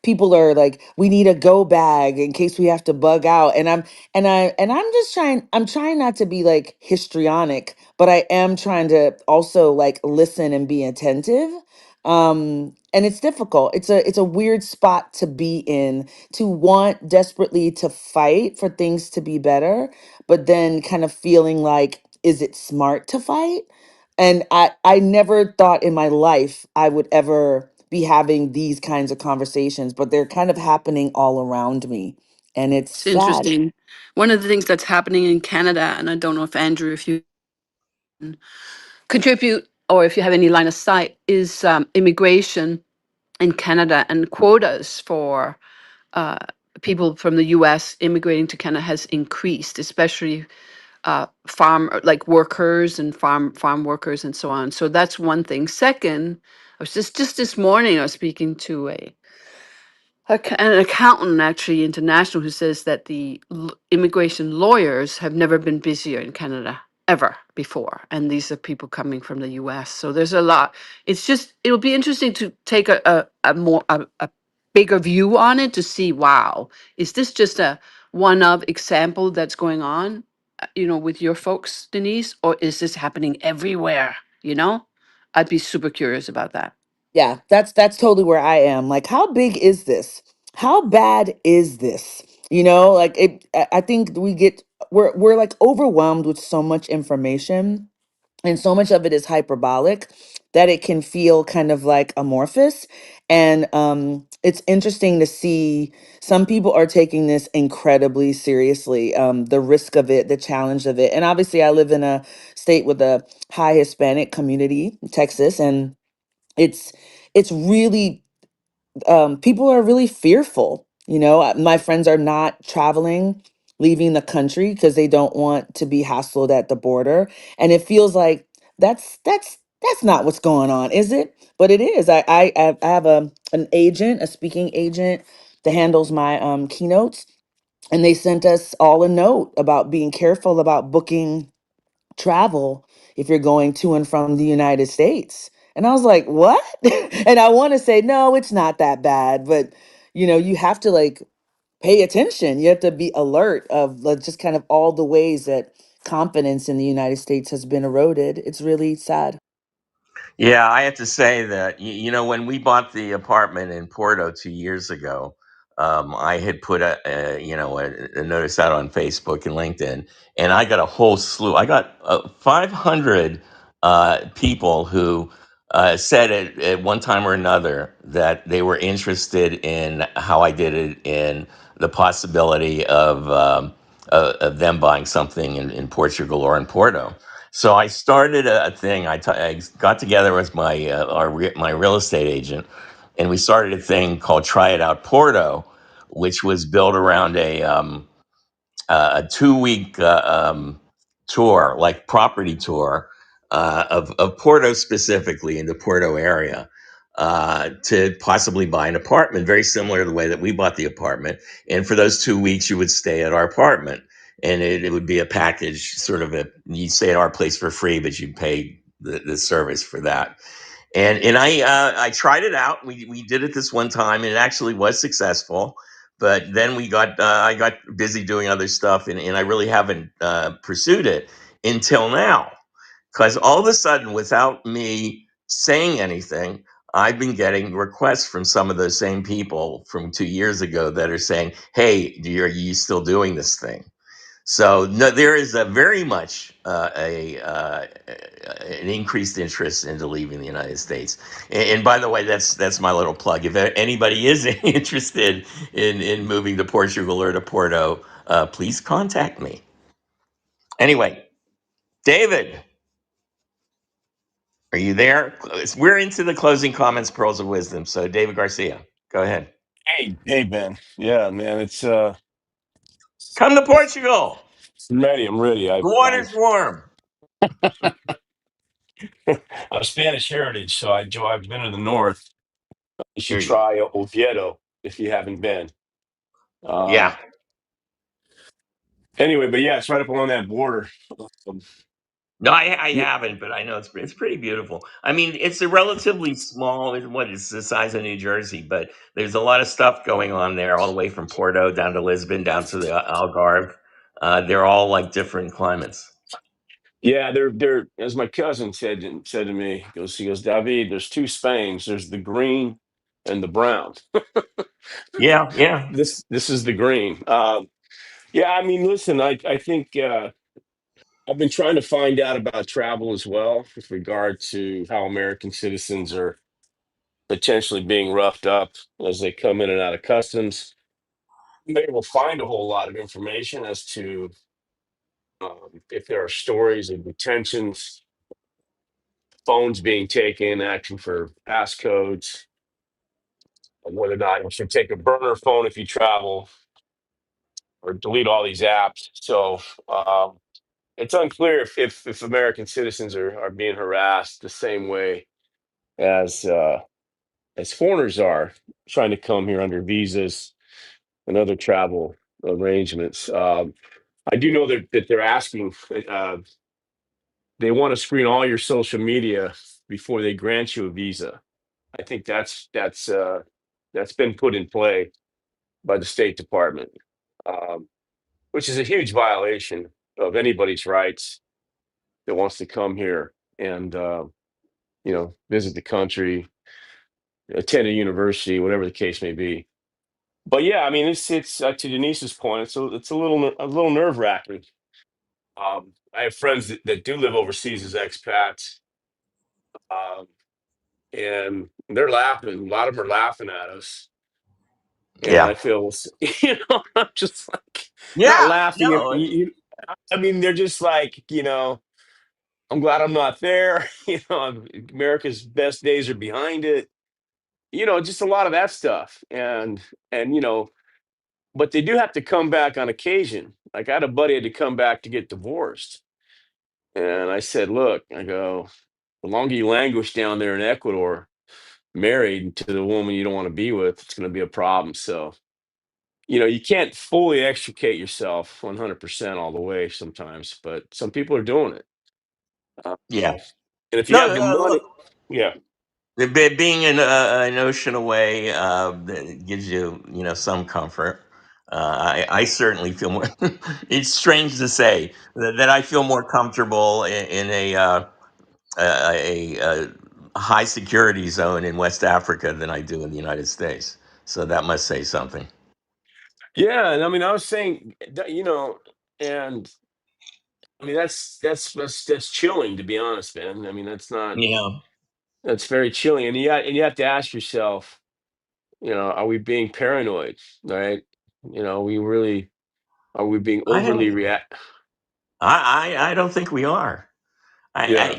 people are like, we need a go bag in case we have to bug out. And I'm just trying not to be like histrionic, but I am trying to also like listen and be attentive. And it's difficult. It's a weird spot to be in, to want desperately to fight for things to be better, but then kind of feeling like, is it smart to fight? And I never thought in my life I would ever be having these kinds of conversations, but they're kind of happening all around me, and it's It's sad. interesting. One of the things that's happening in Canada, and I don't know if Andrew, if you can contribute or if you have any line of sight, is immigration in Canada and quotas for uh, people from the U.S. immigrating to Canada has increased, especially farm like workers and farm workers and so on. So that's one thing. Second, I was just this morning I was speaking to an accountant actually international who says that the immigration lawyers have never been busier in Canada ever before, and these are people coming from the US. So there's a lot. It's just it'll be interesting to take a more a bigger view on it to see, wow, is this just a one of example that's going on, with your folks, Denise, or is this happening everywhere? I'd be super curious about that. Yeah, that's totally where I am. Like, how big is this? How bad is this? Like I think we're like overwhelmed with so much information, and so much of it is hyperbolic that it can feel kind of like amorphous. And it's interesting to see some people are taking this incredibly seriously, the risk of it, the challenge of it. And obviously I live in a state with a high Hispanic community, Texas, and it's it's really, people are really fearful. My friends are not traveling, leaving the country because they don't want to be hassled at the border, and it feels like that's not what's going on, is it? But it is. I have an agent, a speaking agent, that handles my keynotes, and they sent us all a note about being careful about booking travel if you're going to and from the United States. And I was like, what? And I want to say, no, it's not that bad. But, you have to like pay attention. You have to be alert of like, just kind of all the ways that confidence in the United States has been eroded. It's really sad. Yeah, I have to say that when we bought the apartment in Porto 2 years ago, I had put a notice out on Facebook and LinkedIn, and I got a whole slew. I got 500 people who said at one time or another that they were interested in how I did it, in the possibility of them buying something in Portugal or in Porto. So I started a thing. I got together with my real estate agent, and we started a thing called Try It Out Porto, which was built around a 2 week tour, like property tour of Porto, specifically in the Porto area, to possibly buy an apartment, very similar to the way that we bought the apartment. And for those 2 weeks, you would stay at our apartment, and it would be a package, sort of you'd stay at our place for free, but you'd pay the service for that. And I tried it out. We did it this one time, and it actually was successful. But then I got busy doing other stuff, and I really haven't pursued it until now. Because all of a sudden, without me saying anything, I've been getting requests from some of those same people from 2 years ago that are saying, "Hey, are you still doing this thing?" So no, there is a very much an increased interest into leaving the United States. And by the way, that's my little plug. If anybody is interested in moving to Portugal or to Porto, please contact me. Anyway, David, are you there? We're into the closing comments, pearls of wisdom. So David Garcia, go ahead. Hey, Ben. Yeah, man, it's Come to Portugal. I'm ready. I'm ready. The water's warm. I'm Spanish heritage, so I've been to the north. You There should you go. try Oviedo if you haven't been. Yeah. Anyway, but yeah, it's right up along that border. No, I Yeah, haven't, but I know it's pretty beautiful. I mean, it's a relatively small. What it's the size of New Jersey, but there's a lot of stuff going on there, all the way from Porto down to Lisbon, down to the Algarve. They're all like different climates. yeah, they're as my cousin said to me. He goes, David, there's two Spains. There's the green and the brown. Yeah, yeah, This is the green. Yeah, I mean, listen, I think I've been trying to find out about travel as well with regard to how American citizens are potentially being roughed up as they come in and out of customs. Maybe we'll find a whole lot of information as to if there are stories of detentions, phones being taken, asking for passcodes, whether or not you should take a burner phone if you travel or delete all these apps. So it's unclear if American citizens are being harassed the same way as foreigners are trying to come here under visas and other travel arrangements. I do know that they're asking. They want to screen all your social media before they grant you a visa. I think that's been put in play by the State Department, um, which is a huge violation of anybody's rights that wants to come here and visit the country, attend a university, whatever the case may be. But yeah, I mean, it's to Denise's point, it's a little nerve wracking. I have friends that do live overseas as expats, um, and they're laughing. A lot of them are laughing at us, and I yeah, feel, I'm just like not yeah. laughing at No, you. I mean, they're just like, I'm glad I'm not there. America's best days are behind it. Just a lot of that stuff, and but they do have to come back on occasion. Like I had a buddy had to come back to get divorced, and I said, "Look, I go, the longer you languish down there in Ecuador, married to the woman you don't want to be with, it's going to be a problem." So, you can't fully extricate yourself 100% all the way sometimes, but some people are doing it. Uh, yeah. and if you No, have the money, look, yeah, being an ocean away that gives you, some comfort. I certainly feel more. It's strange to say that I feel more comfortable in a high security zone in West Africa than I do in the United States. So that must say something. yeah. And I mean, I was saying that, and I mean, that's chilling, to be honest, man. I mean, Yeah, that's very chilling, and you have to ask yourself, are we being paranoid, right? Are we being I overly don't. react? I don't think we are. Yeah,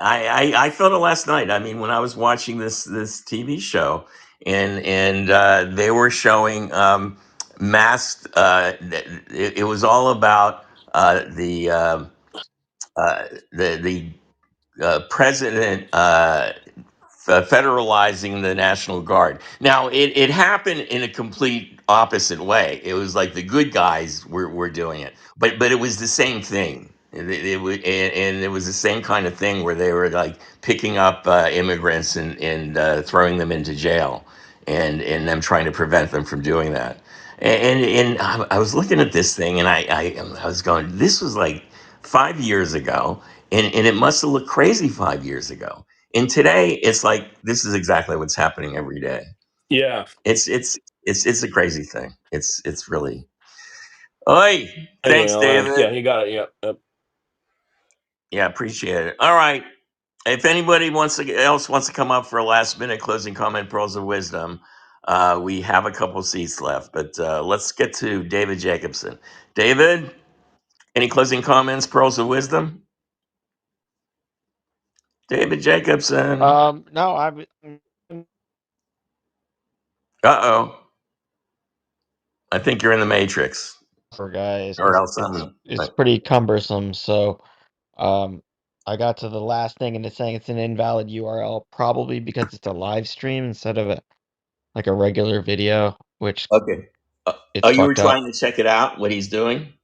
I, I felt it last night. I mean, when I was watching this TV show, and they were showing masked. It was all about the president federalizing the National Guard. Now, it happened in a complete opposite way. It was like the good guys were doing it, but it was the same thing. And it was the same kind of thing where they were like picking up immigrants and throwing them into jail, and them trying to prevent them from doing that. And I was looking at this thing, and I was going, this was like 5 years ago, and it must have looked crazy 5 years ago. And today, it's like this is exactly what's happening every day. yeah. It's a crazy thing. It's really. Oi, Anyway, thanks, Alan, yeah, David. you got it. Yeah, Yeah, appreciate it. All right. If anybody else wants to come up for a last minute closing comment, pearls of wisdom, we have a couple seats left. But let's get to David Jacobson. David, any closing comments, pearls of wisdom? David Jacobson. No, I'm Uh oh. I think you're in the Matrix, for guys or because else I'm. it's pretty cumbersome. So, um, I got to the last thing and it's saying it's an invalid URL, probably because it's a live stream instead of like a regular video, which Okay. it's Oh, you were fucked up. trying to check it out, what he's doing?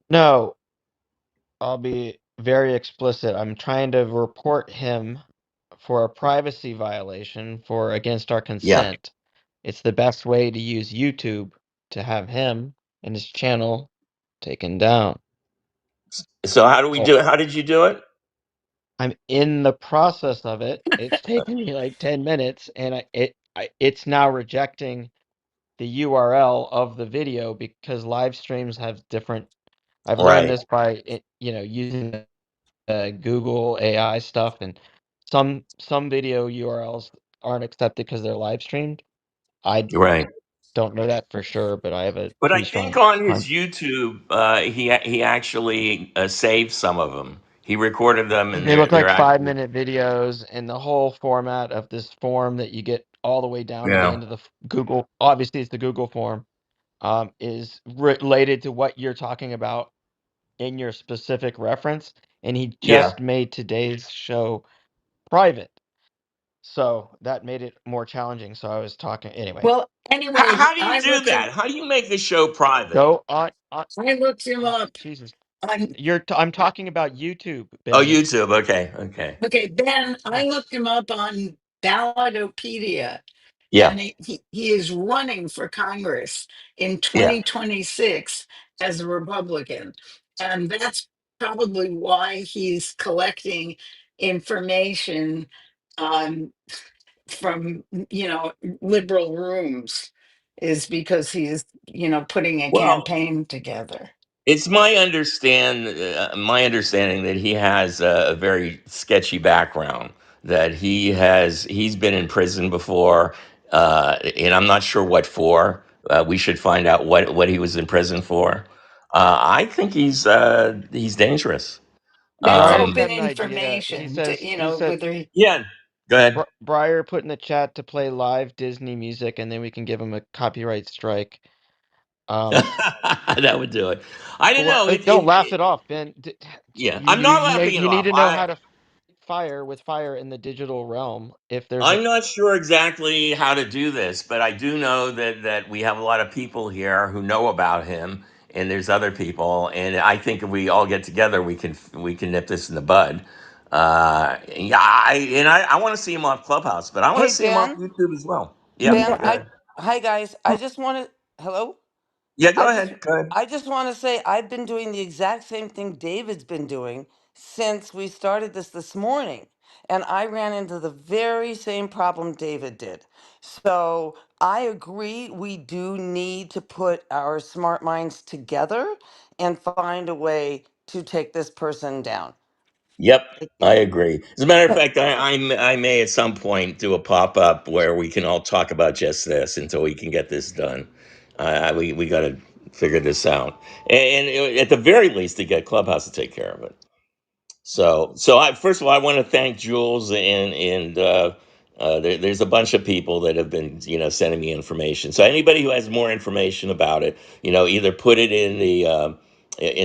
No, I'll be very explicit. I'm trying to report him for a privacy violation for against our Yeah. consent. It's the best way to use YouTube to have him and his channel taken down. So how do we Oh, do it? How did you do it? I'm in the process of it. It's taken me like 10 minutes, and it's now rejecting the URL of the video because live streams have different. I've learned Right. this by using Google AI stuff, and some video URLs aren't accepted because they're live streamed. I Right. don't know that for sure, but I have a But I pretty think strong on his hunch. YouTube, he actually saved some of them. He recorded them, and They look they're like five actually minute videos, and the whole format of this form that you get all the way down to the yeah, end of the Google. Obviously, it's the Google form. Is related to what you're talking about in your specific reference, and he yeah. just made today's show private. So that made it more challenging. So I was talking anyway. Well, anyway, How do you do that? How do you make the show private? Go on. I looked him Oh, up Jesus, on. I'm talking about YouTube, Oh, Ben. YouTube. Okay, okay. Okay, Ben, I Oh, looked him up on Ballotopedia, Yeah, and he is running for Congress in yeah. 2026 as a Republican, and that's probably why he's collecting information um, from liberal rooms, is because he's putting a Well, campaign together. it's my understanding that he has a very sketchy background. That he's been in prison before, and I'm not sure what for. We should find out what he was in prison for. I think he's dangerous. That's Briar's Um, open got an idea. information to, He said whether he. yeah, go ahead. Briar put in the chat to play live Disney music, and then we can give him a copyright strike. Um, That would do it. I don't Well, know. don't laugh it off, Ben. Yeah, I'm not laughing it You need off. to know how to fire with fire in the digital realm. If there's a I'm not sure exactly how to do this, but I do know that we have a lot of people here who know about him, and there's other people, and I think if we all get together, we can nip this in the bud. Yeah, I want to see him off Clubhouse, but I want to Hey see him off Ben, YouTube as well. Yeah, Ben, go ahead. hi guys. I just want to hello. Yeah, I go just ahead. Go ahead. I just want to say I've been doing the exact same thing David's been doing since we started this morning, and I ran into the very same problem David did. So I agree we do need to put our smart minds together and find a way to take this person down. Yep, Thank I you. agree. As a matter of fact, I may at some point do a pop up where we can all talk about just this until we can get this done. We got to figure this out, and at the very least, to get Clubhouse to take care of it. So I first of all, I want to thank Jules and there's a bunch of people that have been sending me information. So anybody who has more information about it, either put it in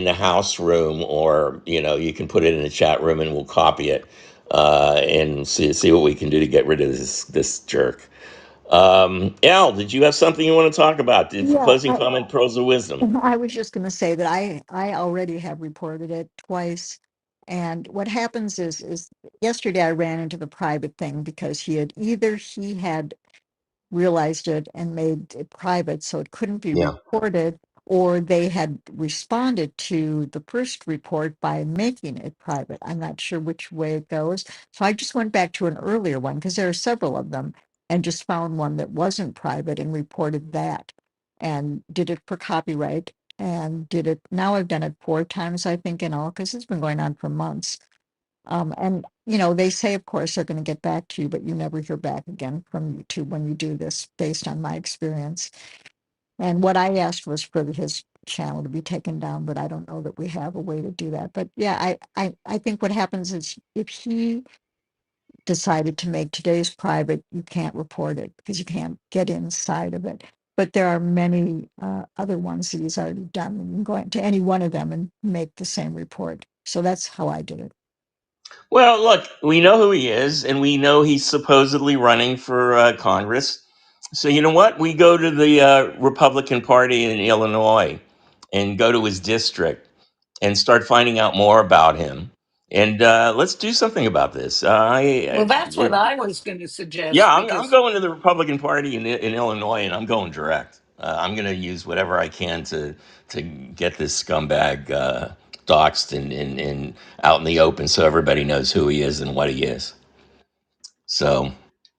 the house room or you can put it in the chat room and we'll copy it and see what we can do to get rid of this jerk. Al, did you have something you want to talk about? The Yeah, closing comment, pros of wisdom. I was just going to say that I already have reported it twice. And what happens is yesterday I ran into the private thing because he had realized it and made it private so it couldn't be Yeah. reported, or they had responded to the first report by making it private. I'm not sure which way it goes. So I just went back to an earlier one because there are several of them and just found one that wasn't private and reported that and did it for copyright and did it. Now I've done it 4 times, I think, in all, because it's been going on for months. And they say, of course, they're going to get back to you, but you never hear back again from YouTube when you do this, based on my experience. And what I asked was for his channel to be taken down, but I don't know that we have a way to do that. But yeah, I think what happens is if he decided to make today's private, you can't report it because you can't get inside of it. But there are many other ones that he's already done, and you can go into any one of them and make the same report. So that's how I did it. Well, look, we know who he is, and we know he's supposedly running for Congress. So you know what? We go to the Republican Party in Illinois and go to his district and start finding out more about him. And let's do something about this. Well, that's what We're, I was going to yeah, suggest I'm because going to the Republican Party in Illinois, and I'm going direct. I'm going to use whatever I can to get this scumbag doxxed and out in the open, so everybody knows who he is and what he is. So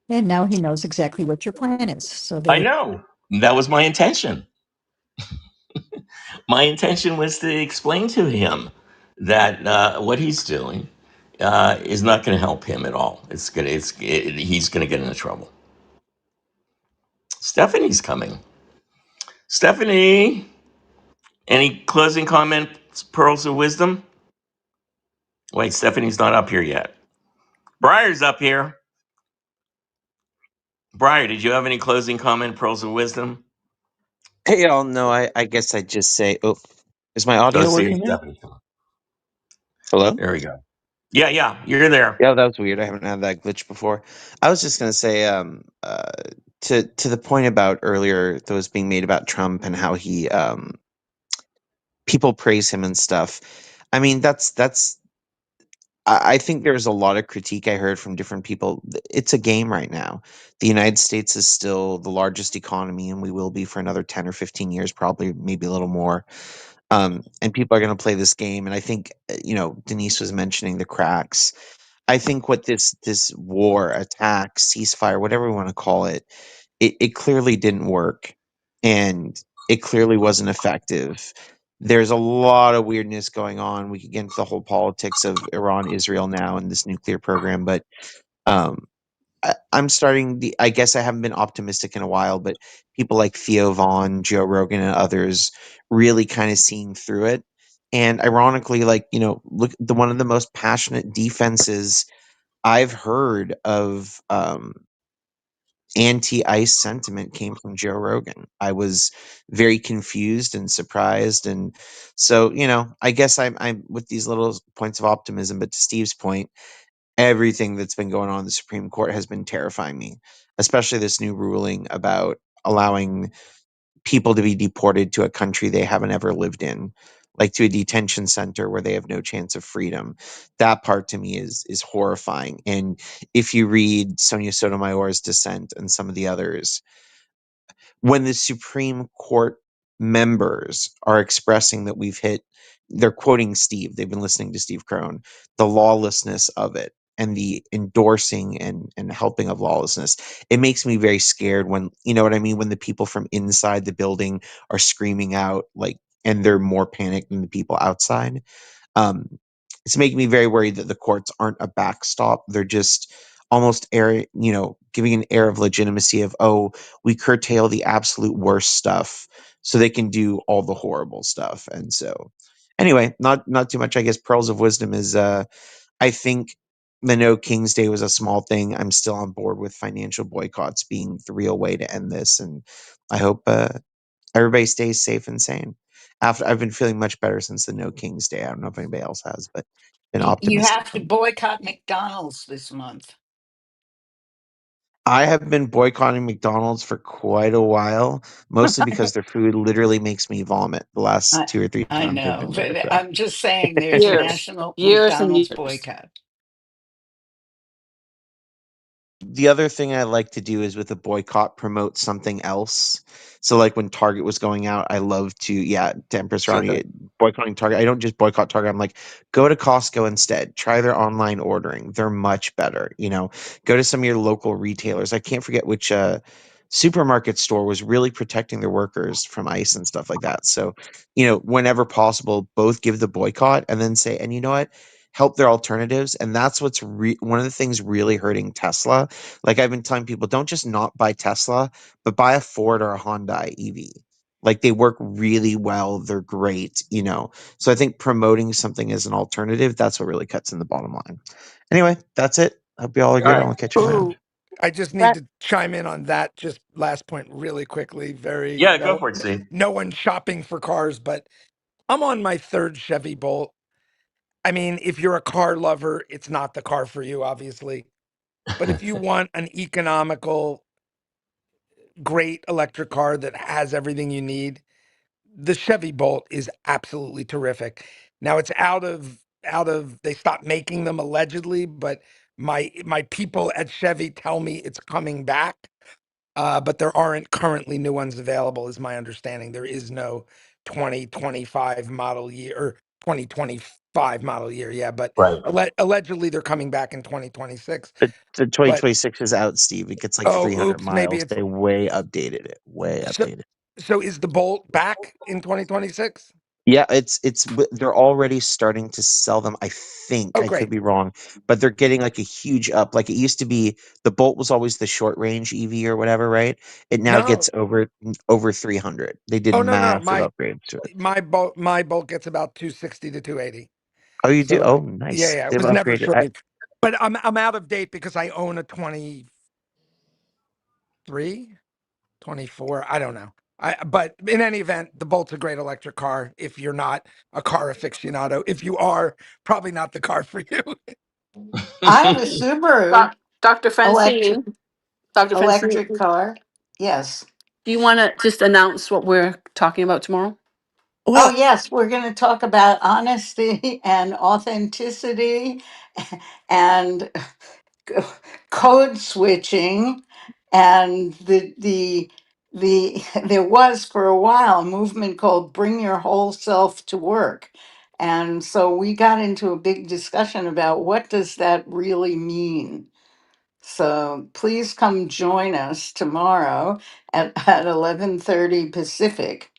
And now he knows exactly what your plan is. So I there. know that was my intention. My intention was to explain to him that what he's doing is not going to help him at all. He's going to get into trouble. Stephanie's coming. Stephanie, any closing comments, pearls of wisdom? Wait, Stephanie's not up here yet. Briar's up here. Briar, did you have any closing comment, pearls of wisdom? Hey, y'all. No, I guess I'd just say, oh, is my Go audio see if working now? Stephanie coming. Hello? There we go. Yeah, yeah, you're there. Yeah, that was weird. I haven't had that glitch before. I was just gonna say, to the point about earlier that was being made about Trump and how he, people praise him and stuff. I mean, that's. I think there's a lot of critique I heard from different people. It's a game right now. The United States is still the largest economy, and we will be for another 10 or 15 years, probably, maybe a little more. And people are going to play this game. And I think, Denise was mentioning the cracks. I think what this war, attack, ceasefire, whatever we want to call it, it clearly didn't work, and it clearly wasn't effective. There's a lot of weirdness going on. We could get into the whole politics of Iran, Israel now, and this nuclear program, but um, I'm starting the. I guess I haven't been optimistic in a while, but people like Theo Vaughn, Joe Rogan, and others really kind of seeing through it. And ironically, look, the one of the most passionate defenses I've heard of anti-ICE sentiment came from Joe Rogan. I was very confused and surprised, and so I guess I'm with these little points of optimism. But to Steve's point, everything that's been going on in the Supreme Court has been terrifying me, especially this new ruling about allowing people to be deported to a country they haven't ever lived in, like to a detention center where they have no chance of freedom. That part to me is horrifying. And if you read Sonia Sotomayor's dissent and some of the others, when the Supreme Court members are expressing that we've hit, they're quoting Steve, they've been listening to Steve Crone, the lawlessness of it and the endorsing and helping of lawlessness. It makes me very scared when, you know what I mean, when the people from inside the building are screaming out, like, and they're more panicked than the people outside. um, it's making me very worried that the courts aren't a backstop. They're just almost giving an air of legitimacy of, oh, we curtail the absolute worst stuff so they can do all the horrible stuff. And so, anyway, not too much. I guess pearls of wisdom is, I think the No King's Day was a small thing. I'm still on board with financial boycotts being the real way to end this, and I hope everybody stays safe and sane. After I've been feeling much better since the No King's Day. I don't know if anybody else has, but been you optimistic. have to boycott McDonald's this month. I have been boycotting McDonald's for quite a while, mostly because their food literally makes me vomit the last I 2 or 3 I times I've know, been there. but So I'm just saying there's a Years, national years and McDonald's years. boycott. the other thing I like to do is with a boycott promote something else. So like when Target was going out, I love to, yeah, to Empress Sure. Ronnie, boycotting Target. I don't just boycott Target. I'm like, go to Costco instead. Try their online ordering. They're much better. Go to some of your local retailers. I can't forget which supermarket store was really protecting their workers from ICE and stuff like that. So, whenever possible, both give the boycott and then say, and you know what? Help their alternatives. And that's what's one of the things really hurting Tesla. Like I've been telling people, don't just not buy Tesla, but buy a Ford or a Hyundai EV. Like they work really well. They're great. So I think promoting something as an alternative, that's what really cuts in the bottom line. Anyway, that's it. Hope you all are All good. right. I'll catch you around. I just need Right. to chime in on that just last point really quickly. Very Yeah, go for it, Steve. no one shopping for cars, but I'm on my third Chevy Bolt. I mean, if you're a car lover, it's not the car for you, obviously. But if you want an economical, great electric car that has everything you need, the Chevy Bolt is absolutely terrific. Now it's out of they stopped making them allegedly, but my people at Chevy tell me it's coming back. But there aren't currently new ones available, is my understanding. There is no 2025 model year or 2025 model year, yeah, but Right. allegedly they're coming back in 2026. The But 2026 is out, Steve. It gets like oh, 300 oops, maybe miles. it's They way updated it. Way so. updated. So is the Bolt back in 2026? Yeah, they're already starting to sell them. I think Oh, I could great. be wrong, but they're getting like a huge up. Like it used to be, the Bolt was always the short range EV or whatever, right? It now No, gets over 300. They did oh no, massive upgrades to it. my bolt gets about 260 to 280. Oh, you do? So Oh, yeah, nice. yeah, it They've was never upgraded. short. But I'm out of date because I own a 23, 24. I don't know. But in any event, the Bolt's a great electric car if you're not a car aficionado. If you are, probably not the car for you. I have a Subaru Dr. electric Francine, Dr. Francine, electric car. Yes. do you want to just announce what we're talking about tomorrow? Oh, Well, yes, we're going to talk about honesty and authenticity and code switching, and the there was for a while a movement called bring your whole self to work. And so we got into a big discussion about what does that really mean. So please come join us tomorrow at 11:30 Pacific.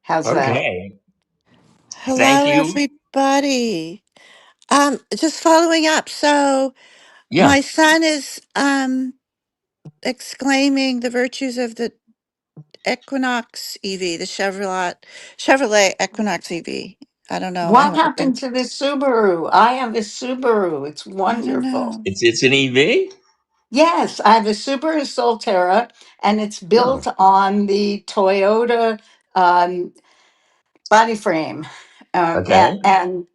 How's that? Okay. Thank hello, you. everybody. Just following up. So Yeah. my son is exclaiming the virtues of the Equinox EV, the Chevrolet Equinox EV. I don't know. I What haven't looked in. happened to the Subaru? I have a Subaru. It's I don't wonderful. know. It's an EV. Yes, I have a Subaru Solterra, and it's Oh. built on the Toyota um, body frame, um, Okay. and and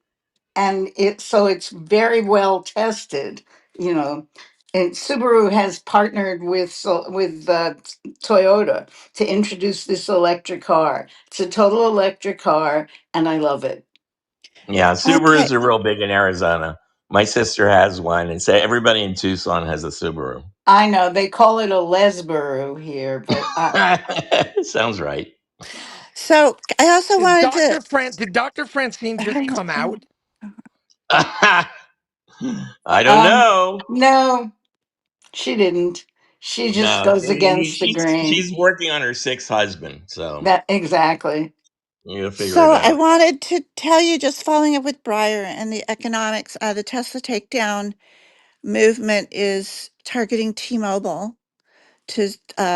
and it's very well tested. You know, and Subaru has partnered with Toyota to introduce this electric car. It's a total electric car, and I love it. Yeah, Okay. Subarus are real big in Arizona. My sister has one, and say everybody in Tucson has a Subaru. I know they call it a Lesbaru here, but Sounds right. So I also Is wanted to. Did Dr. Francine just come out? I don't know. no, she didn't. She just No, goes against the she's grain. working on her sixth husband, so That exactly. you gotta figure it So I out. wanted to tell you, just following up with Breyer and the economics, the Tesla takedown movement is targeting T-Mobile to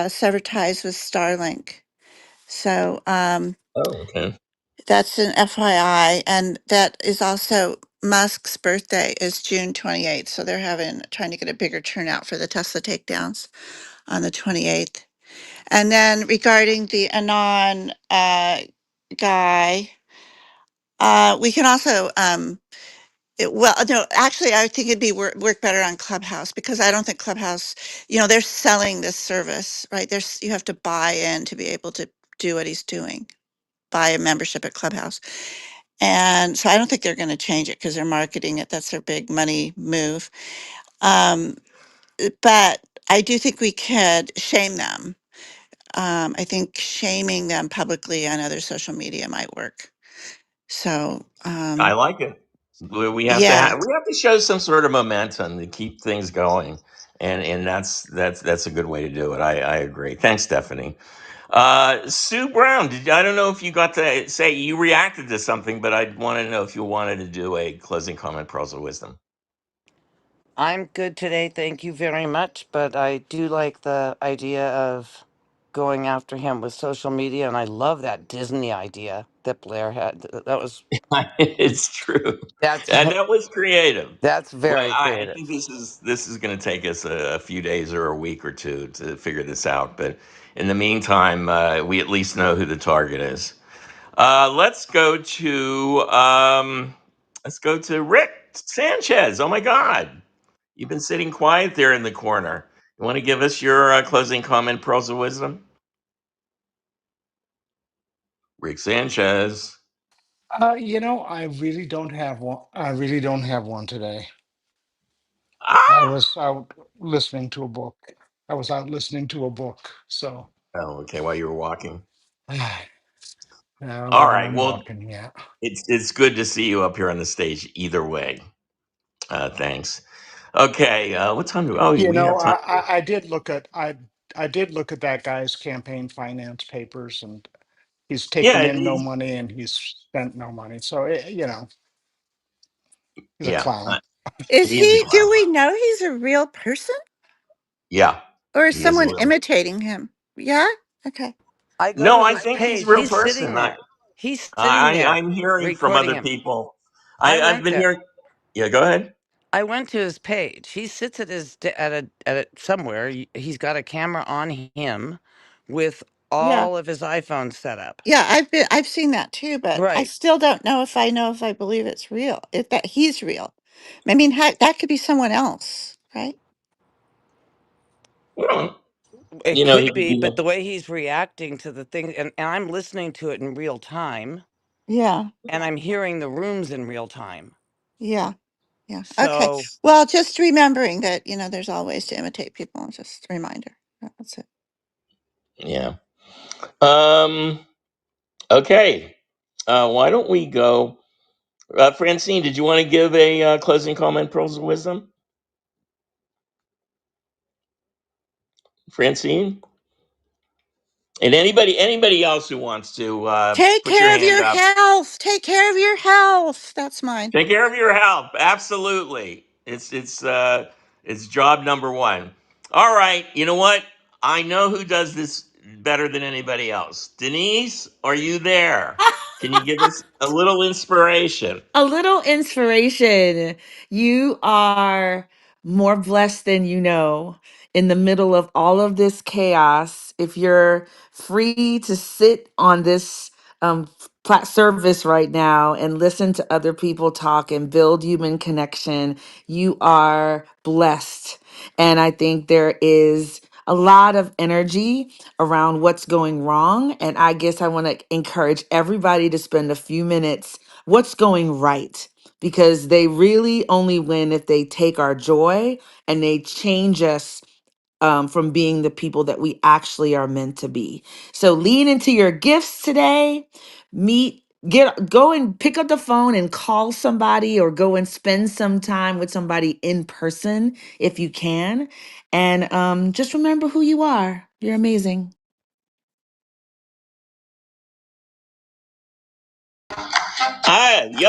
sever ties with Starlink. So Oh, okay. that's an FYI, and that is also Musk's birthday is June 28th. So they're trying to get a bigger turnout for the Tesla takedowns on the 28th. And then regarding the Anon guy, we can also well, no, actually, I think it'd be work better on Clubhouse because I don't think Clubhouse, they're selling this service, right? You have to buy in to be able to do what he's doing, buy a membership at Clubhouse. And so I don't think they're going to change it because they're marketing it. That's their big money move. Um, but I do think we could shame them. I think shaming them publicly on other social media might work. So, I like it. yeah. We have to show some sort of momentum to keep things going, and that's a good way to do it. I agree. Thanks, Stephanie. Sue Brown, I don't know if you got to say you reacted to something, but I wanted to know if you wanted to do a closing comment, pearls of wisdom. I'm good today, thank you very much. But I do like the idea of going after him with social media, and I love that Disney idea that Blair had. That was It's true, that's and that was creative. that's But very I creative. think this is going to take us a few days or a week or two to figure this out. But in the meantime, we at least know who the target is. Let's go to Rick Sanchez. Oh my God, you've been sitting quiet there in the corner. You want to give us your closing comment, pearls of wisdom? Rick Sanchez. I really don't have one. I really don't have one today. I Ah! was out listening to a book. I was out listening to a book. So, Oh, okay. While you were walking. All when right. I'm Well, walking, yeah. it's good to see you up here on the stage. Either way, thanks. Okay. What time do? Oh, we have time. I did look at I did look at that guy's campaign finance papers, and he's taken Yeah. in no money and he's spent no money. So, he's a Yeah. clown. Is He is a he, clown. do we know he's a real person Yeah. or is He is a someone real. imitating him? Yeah. Okay. I go No, to I his think he's a page. real He's sitting person. there. He's sitting there I'm hearing from recording other him. people. I I've went been there. hearing. Yeah. Go ahead. I went to his page. He sits at his at a somewhere. He's got a camera on him with Yeah. all of his iPhones set up. Yeah, I've seen that too, but I Right. still don't know if I believe it's real, if that he's real. I mean, that could be someone else, right? Well, It he could could be, be. but the way he's reacting to the thing, and I'm listening to it in real time, Yeah. and I'm hearing the rooms in real time. Yeah. Yeah. Okay. So Well, just remembering that, there's all ways to imitate people. Just a reminder. That's it. Yeah. Um. Okay. Why don't we go? Francine, did you want to give a closing comment, pearls of wisdom? Francine, and anybody else who wants to Take put your care of hand your up. health. Take care of your health. That's mine. Take care of your health. Absolutely. It's job number one. All right. You know what? I know who does this better than anybody else. Denise, are you there? Can you give us a little inspiration? A little inspiration. You are more blessed than you know in the middle of all of this chaos. If you're free to sit on this service right now and listen to other people talk and build human connection, you are blessed. And I think there is a lot of energy around what's going wrong. And I guess I want to encourage everybody to spend a few minutes what's going right, because they really only win if they take our joy and they change us from being the people that we actually are meant to be. So lean into your gifts today. Go and pick up the phone and call somebody, or go and spend some time with somebody in person if you can. And just remember who you are. You're amazing. Hi.